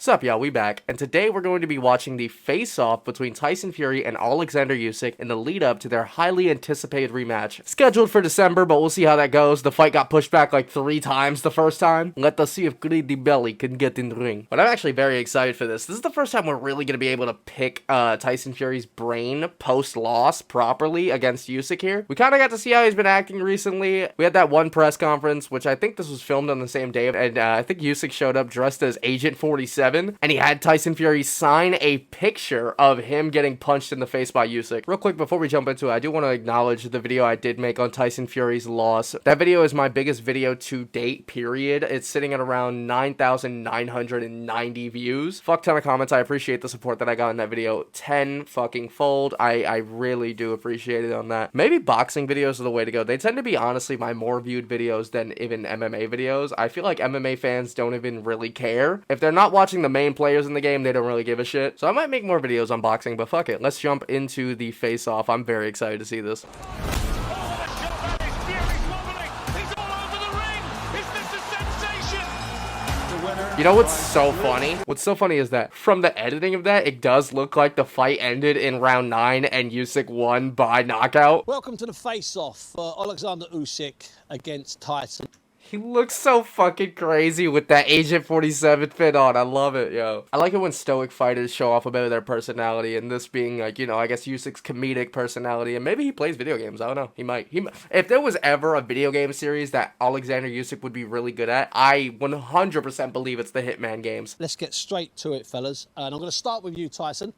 What's up, y'all? We back, and today we're going to be watching the face-off between Tyson Fury and Oleksandr Usyk in the lead-up to their highly anticipated rematch. Scheduled for December, but we'll see how that goes. The fight got pushed back like 3 times the first time. Let us see if Greedy Belly can get in the ring. But I'm actually very excited for this. This is the first time we're really going to be able to pick Tyson Fury's brain post-loss properly against Usyk here. We kind of got to see how he's been acting recently. We had that one press conference, which I think this was filmed on the same day, and I think Usyk showed up dressed as Agent 47, and he had Tyson Fury sign a picture of him getting punched in the face by Usyk. Real quick, before we jump into it, I do want to acknowledge the video I did make on Tyson Fury's loss. That video is my biggest video to date, period. It's sitting at around 9,990 views. Fuck ton of comments. I appreciate the support that I got in that video 10 fucking fold. I really do appreciate it on that. Maybe boxing videos are the way to go. They tend to be, honestly, my more viewed videos than even MMA videos. I feel like MMA fans don't even really care. If they're not watching the main players in the game, they don't really give a shit. So I might make more videos on boxing, but fuck it. Let's jump into the face-off. I'm very excited to see this. You know what's so funny? What's so funny is that from the editing of that, it does look like the fight ended in round 9 and Usyk won by knockout. Welcome to the face-off for Oleksandr Usyk against Tyson. He looks so fucking crazy with that Agent 47 fit on. I love it, yo. I like it when stoic fighters show off a bit of their personality, and this being, like, you know, I guess Usyk's comedic personality, and maybe he plays video games. I don't know. He might. If there was ever a video game series that Oleksandr Usyk would be really good at, I 100% believe it's the Hitman games. Let's get straight to it, fellas. And I'm going to start with you, Tyson.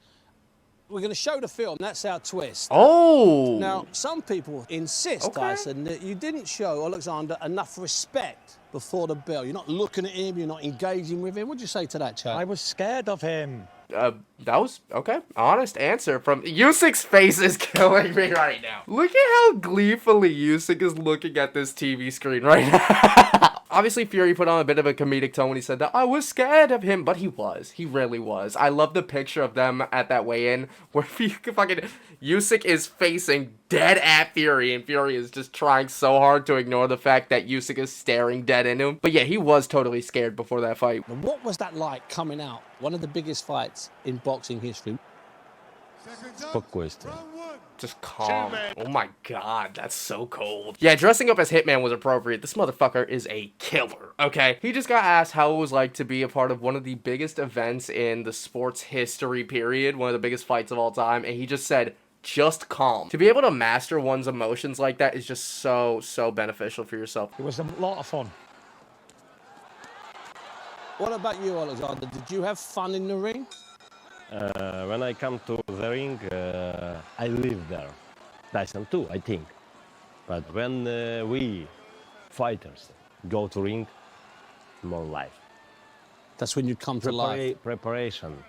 We're going to show the film. That's our twist. Oh! Now, some people insist, Tyson, that you didn't show Oleksandr enough respect before the bell. You're not looking at him. You're not engaging with him. What'd you say to that, Chad? I was scared of him. That was, okay, honest answer from Usyk's face is killing me right now. Look at how gleefully Usyk is looking at this TV screen right now. Obviously, Fury put on a bit of a comedic tone when he said that I was scared of him, but he was. He really was. I love the picture of them at that weigh-in where Usyk is facing dead at Fury, and Fury is just trying so hard to ignore the fact that Usyk is staring dead into him. But yeah, he was totally scared before that fight. What was that like coming out? One of the biggest fights in boxing history. Спокойствие. Just calm. Oh my god, that's so cold. Yeah, dressing up as Hitman was appropriate. This motherfucker is a killer, okay? He just got asked how it was like to be a part of one of the biggest events in the sports history period, one of the biggest fights of all time, and he just said, just calm. To be able to master one's emotions like that is just so beneficial for yourself. It was a lot of fun. What about you, Oleksandr? Did you have fun in the ring? When I come to the ring, I live there. Tyson too, I think. But when we fighters go to ring, more life. That's when you come to life. Preparation.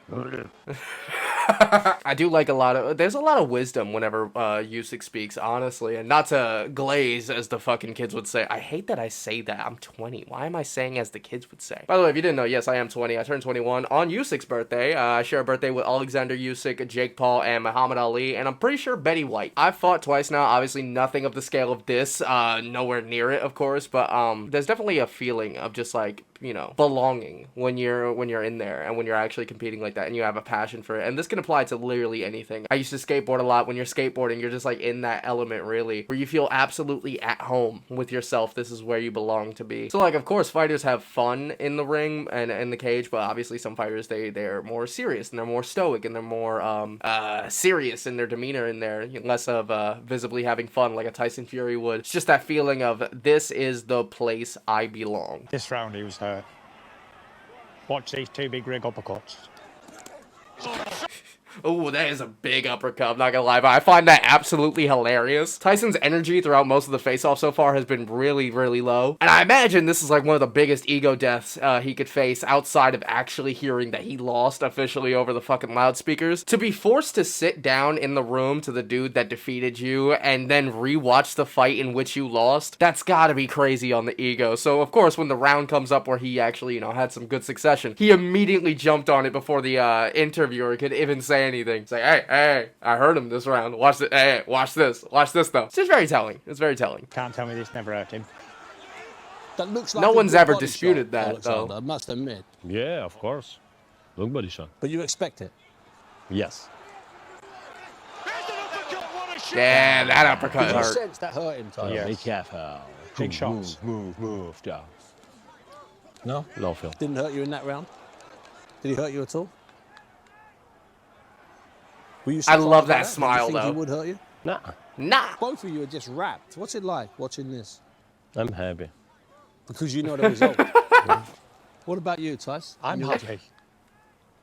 I do like there's a lot of wisdom whenever Usyk speaks, honestly, and not to glaze, as the fucking kids would say. I hate that I say that. I'm 20. Why am I saying as the kids would say? By the way, if you didn't know, yes, I am 20. I turned 21 on Usyk's birthday. I share a birthday with Oleksandr Usyk, Jake Paul, and Muhammad Ali, and I'm pretty sure Betty White. I've fought twice now, obviously nothing of the scale of this, nowhere near it, of course, but there's definitely a feeling of just like, you know, belonging when you're in there and when you're actually competing like that and you have a passion for it. And this can apply to literally anything. I used to skateboard a lot. When you're skateboarding, you're just like in that element, really, where you feel absolutely at home with yourself. This is where you belong to be. So like, of course, fighters have fun in the ring and in the cage, but obviously some fighters, they're more serious and they're more stoic and they're more serious in their demeanor in there, less of visibly having fun like a Tyson Fury would. It's just that feeling of, this is the place I belong. This round he was hurt. Watch these 2 big rig uppercuts. Oh, that is a big uppercut, I'm not gonna lie, but I find that absolutely hilarious. Tyson's energy throughout most of the face-off so far has been really low. And I imagine this is like one of the biggest ego deaths he could face outside of actually hearing that he lost officially over the fucking loudspeakers. To be forced to sit down in the room to the dude that defeated you and then rewatch the fight in which you lost, that's gotta be crazy on the ego. So, of course, when the round comes up where he actually, you know, had some good succession, he immediately jumped on it before the interviewer could even say anything. It's like, hey, I heard him this round. Watch it. Hey, watch this though. It's just very telling. It's very telling. Can't tell me this never hurt him. That looks like no one's ever body disputed shot, that, though. I must admit. Yeah, of course. Look body shot. But you expect it. Yes. Yeah, that Did uppercut you hurt. sense that hurt him, Tyson? Yes. Be careful. Big shots. Move. Yeah. No? No, Phil. Didn't hurt you in that round? Did he hurt you at all? Were you I surprised love by that smile, Did you think though. he would hurt you? Nah. Nah. Both of you are just wrapped. What's it like watching this? I'm happy. Because you know the result. What about you, Tyson? I'm happy.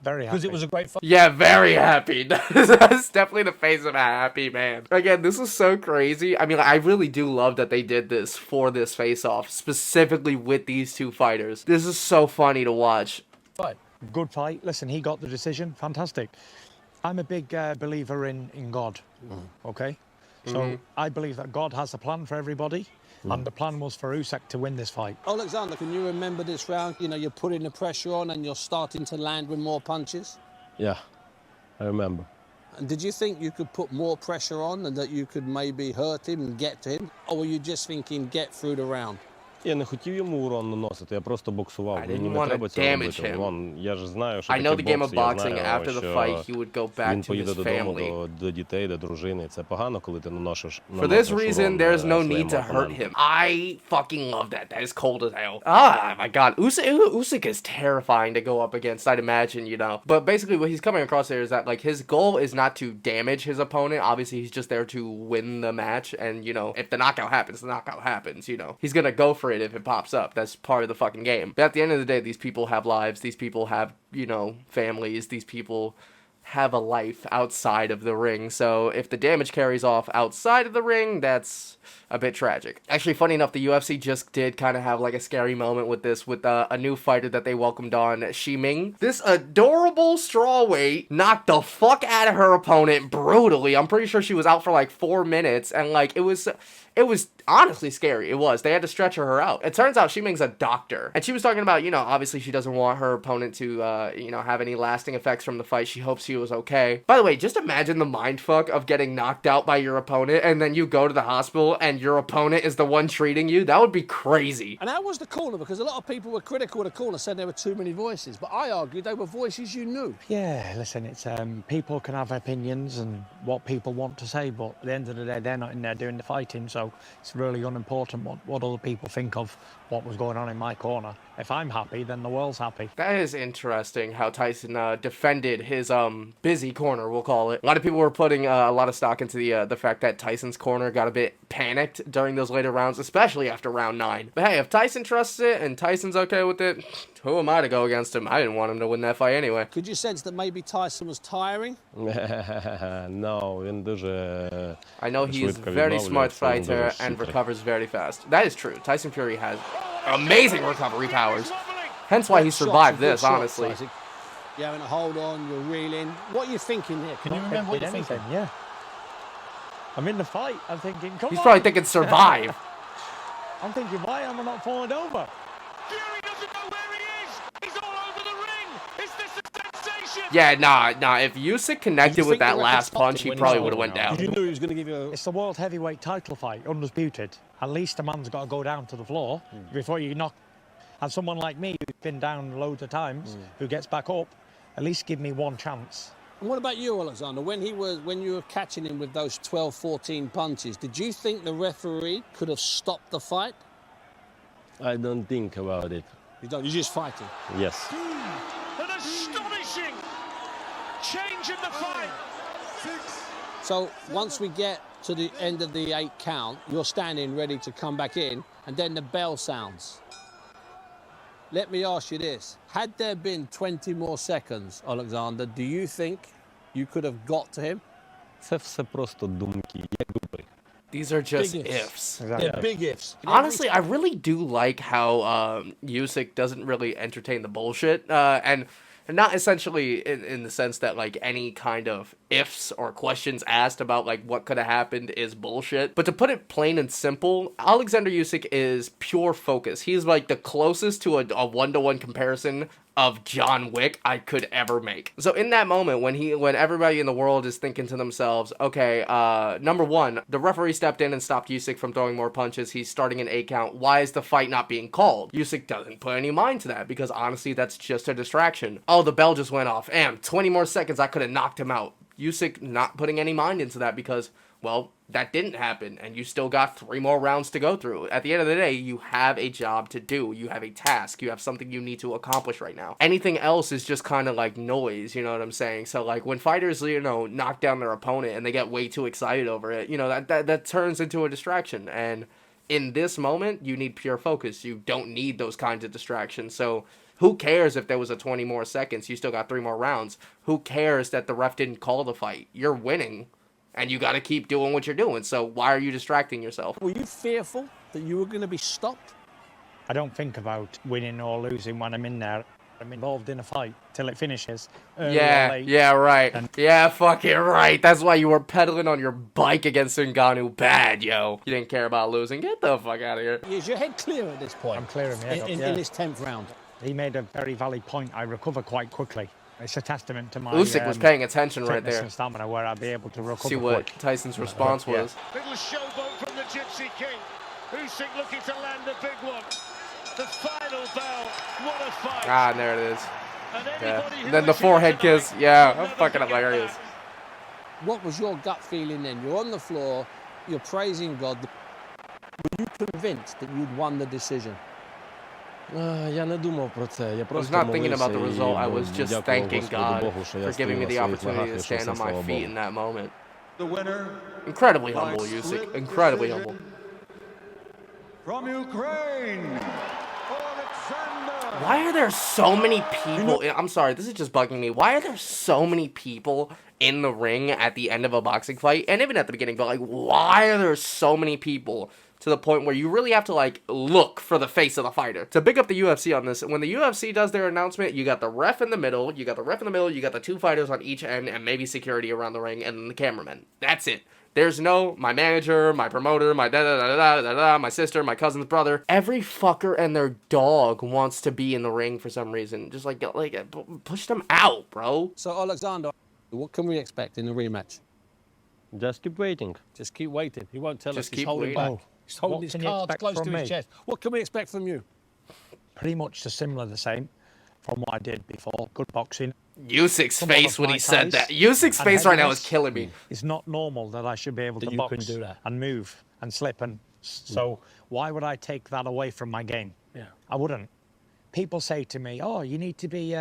Very happy. Because it was a great fight. Yeah, very happy. That's definitely the face of a happy man. Again, this is so crazy. I mean, I really do love that they did this for this face-off, specifically with these two fighters. This is so funny to watch. Good fight. Listen, he got the decision. Fantastic. I'm a big believer in God, okay? So I believe that God has a plan for everybody, and the plan was for Usyk to win this fight. Alexander, can you remember this round? You know, you're putting the pressure on and you're starting to land with more punches. Yeah, I remember. And did you think you could put more pressure on and that you could maybe hurt him and get to him? Or were you just thinking, get through the round? Я не хотів йому урон наносити, я просто боксував. I Мені didn't не wanna треба цього damage робити. him. Я ж знаю, що I know таке the game бокс, of я boxing, знаю, after the що fight, he would go back він to поїде his додому family. до дітей, до дружини. Це погано, коли ти наносиш For this урон, reason, there's no своєму need to hurt опоненту. him. I fucking love that. That is cold as hell. Ah, my god. Usyk is terrifying to go up against, I'd imagine, you know. But basically, what he's coming across there is that, like, his goal is not to damage his opponent. Obviously, he's just there to win the match. And, you know, if the knockout happens, the knockout happens, you know. He's gonna go for it if it pops up. That's part of the fucking game. But at the end of the day, these people have lives. These people have, you know, families. These people have a life outside of the ring. So if the damage carries off outside of the ring, that's a bit tragic. Actually, funny enough, the UFC just did kind of have like a scary moment with this, with a new fighter that they welcomed on, Shiming. This adorable strawweight knocked the fuck out of her opponent brutally. I'm pretty sure she was out for like 4 minutes, and like it was honestly scary. It was. They had to stretch her out. It turns out Shiming's a doctor, and she was talking about, you know, obviously she doesn't want her opponent to, you know, have any lasting effects from the fight. She hopes he was okay. By the way, just imagine the mindfuck of getting knocked out by your opponent, and then you go to the hospital, and your opponent is the one treating you. That would be crazy. And how was the corner? Because a lot of people were critical of the corner, saying there were too many voices. But I argued they were voices you knew. Yeah, listen, it's people can have opinions and what people want to say, but at the end of the day, they're not in there doing the fighting, so it's really unimportant what other people think of what was going on in my corner. If I'm happy, then the world's happy. That is interesting how Tyson defended his busy corner, we'll call it. A lot of people were putting a lot of stock into the fact that Tyson's corner got a bit panicked during those later rounds, especially after round 9. But hey, if Tyson trusts it and Tyson's okay with it, who am I to go against him? I didn't want him to win that fight anyway. Could you sense that maybe Tyson was tiring? No, він дуже I know he's a швидко very smart відновлюється, він fighter дуже and хитрий. recovers very fast. That is true. Tyson Fury has amazing recovery powers. Hence why he survived this, honestly. You're having a hold on, you're reeling. What are you thinking here? Can you remember what you're thinking? Yeah. I'm in the fight. I'm thinking, come He's on. probably thinking survive. I'm thinking, why am I not falling over? Fury doesn't know where he is. He's all over the ring. Is this a sensation? Yeah, nah. If Usyk connected with that last punch, he probably would have went down. You knew he was going to give you a... It's the world heavyweight title fight, undisputed. At least a man's got to go down to the floor before you knock. And someone like me, who's been down loads of times, who gets back up, at least give me one chance. And what about you, Alexander? When you were catching him with those 12, 14 punches, did you think the referee could have stopped the fight? I don't think about it. You don't. You're just fighting. Yes. An astonishing change in the fight. So once we get to the end of the 8 count, you're standing ready to come back in, and then the bell sounds. Let me ask you this. Had there been 20 more seconds, Alexander, do you think you could have got to him? Це все просто думки, як вибори. These are just Big ifs. They're big ifs. Honestly, I really do like how Usyk doesn't really entertain the bullshit, and not essentially in the sense that like any kind of ifs or questions asked about like what could have happened is bullshit. But to put it plain and simple, Oleksandr Usyk is pure focus. He's like the closest to a one-to-one comparison of John Wick I could ever make. So in that moment, when everybody in the world is thinking to themselves, okay, number one, the referee stepped in and stopped Usyk from throwing more punches. He's starting an 8 count. Why is the fight not being called? Usyk doesn't put any mind to that because honestly, that's just a distraction. Oh, the bell just went off. 20 more seconds, I could have knocked him out. Usyk not putting any mind into that because, well, that didn't happen, and you still got 3 more rounds to go through. At the end of the day, you have a job to do. You have a task. You have something you need to accomplish right now. Anything else is just kind of like noise, you know what I'm saying? So, like, when fighters, you know, knock down their opponent and they get way too excited over it, you know, that turns into a distraction. And in this moment, you need pure focus. You don't need those kinds of distractions. So who cares if there was a 20 more seconds? You still got 3 more rounds. Who cares that the ref didn't call the fight? You're winning. And you got to keep doing what you're doing. So why are you distracting yourself? Were you fearful that you were going to be stopped? I don't think about winning or losing when I'm in there. I'm involved in a fight till it finishes. Early or late. Yeah, right. Yeah, fucking right. That's why you were pedaling on your bike against Ngannou bad, yo. You didn't care about losing. Get the fuck out of here. Is your head clear at this point? I'm clearing my head up, in this 10th round. He made a very valid point. I recover quite quickly. It's a testament to my Usyk was paying attention right there. And stamina where I'd be able to recover See what quick. Tyson's response was. Little showboat from the Gypsy King. Usyk looking to land a big one. The final bell. What a fight. Ah, and there it is. Yeah. And then the forehead kiss. Yeah, fucking hilarious. What was your gut feeling then? You're on the floor, you're praising God. Were you convinced that you'd won the decision? Я не думав про це. Я I was просто not thinking about the молився result. і I was just дякував thanking Господу God Богу, що я for giving me стояв the на своїх opportunity ногах to і що stand все, on my слава feet Богу. in that moment. The winner Incredibly by humble, split Usyk. Incredibly decision humble. from Ukraine, Oleksandr. Why are there so many people? I'm sorry, this is just bugging me. Why are there so many people in the ring at the end of a boxing fight? And even at the beginning, but like, why are there so many people to the point where you really have to like look for the face of the fighter? To big up the UFC on this, when the UFC does their announcement, you got the ref in the middle, you got the 2 fighters on each end, and maybe security around the ring, and then the cameraman. That's it. There's no my manager, my promoter, my da-da-da-da-da-da, my sister, my cousin's brother. Every fucker and their dog wants to be in the ring for some reason. Just like push them out, bro. So, Oleksandr, what can we expect in the rematch? Just keep waiting. Just keep waiting. He won't tell Just us. He's keep holding waiting. back. He's holding What his can you cards expect close to from his me? chest. What can we expect from you? Pretty much the same from what I did before. Good boxing. Usyk's Some face of when my he said ties that. Usyk's and face right now is heaviness. killing me. It's not normal that I should be able That to you box can do that. and move and slip. And so why would I take that away from my game? Yeah. I wouldn't. People say to me, oh, you need to be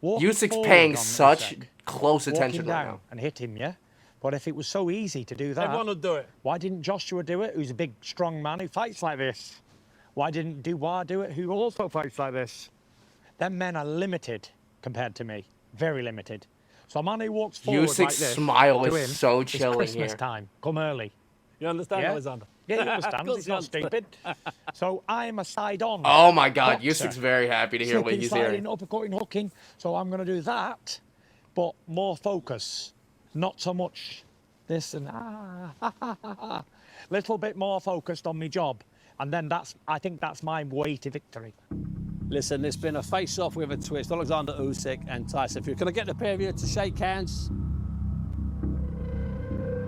walking Usyk's forward paying on such Usyk, close walking attention right down now. and hit him, yeah? But if it was so easy to do that, Everyone would do it. why didn't Joshua do it, who's a big, strong man who fights like this? Why didn't Dubois do it, who also fights like this? Them men are limited compared to me, very limited. So a man who walks forward Usyk's like this, smile to is him, so it's chilling Christmas here. time. Come early. You understand, Yeah? Alexander? Yeah, he understands. Of course He's he not stupid. So I'm a side-on. Oh my god, boxer. Usyk's very happy to hear what Slipping, he's sliding, hearing. uppercutting, hooking. So I'm going to do that, but more focus. Not so much this and little bit more focused on my job. And then I think that's my way to victory. Listen, it's been a face-off with a twist. Oleksandr Usyk and Tyson Fury. Can I get the pair of you to shake hands?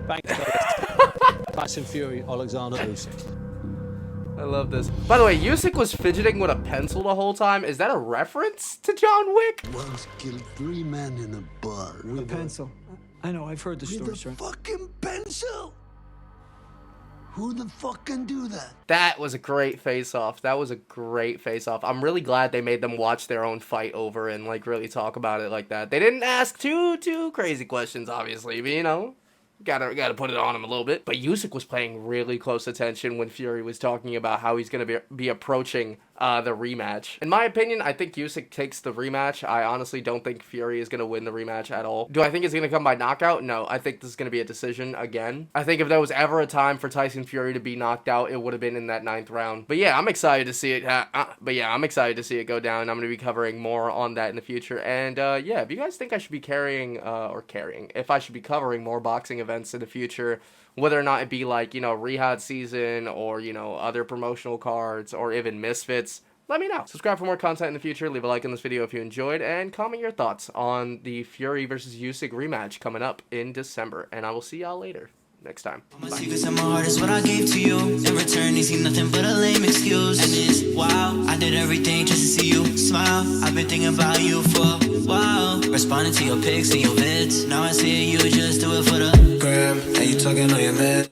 Thanks, guys. Tyson Fury, Oleksandr Usyk. I love this. By the way, Usyk was fidgeting with a pencil the whole time. Is that a reference to John Wick? Once killed 3 men in a bar with A pencil. I know, I've heard the with stories, a right? fucking pencil. Who the fuck can do that? That was a great face-off. That was a great face-off. I'm really glad they made them watch their own fight over and like really talk about it like that. They didn't ask too crazy questions, obviously, but you know, gotta put it on him a little bit. But Usyk was paying really close attention when Fury was talking about how he's gonna be approaching the rematch. In my opinion, I think Usyk takes the rematch. I honestly don't think Fury is gonna win the rematch at all. Do I think it's gonna come by knockout? No, I think this is gonna be a decision again. I think if there was ever a time for Tyson Fury to be knocked out, it would have been in that 9th round. But yeah, I'm excited to see it. I'm excited to see it go down. I'm gonna be covering more on that in the future. And yeah, if you guys think I should be if I should be covering more boxing events in the future, whether or not it be like, you know, Riyadh season or, you know, other promotional cards or even Misfits, let me know. Subscribe for more content in the future, leave a like on this video if you enjoyed, and comment your thoughts on the Fury versus Usyk rematch coming up in December. And I will see y'all later. Next time. My secrets and my heart is what I gave to you. In return, you see nothing but a lame excuse. And it's wow, I did everything just to see you smile. I've been thinking about you for a while. Responding to your pics and your vids. Now I see you just do it for the gram. And you talking on your man.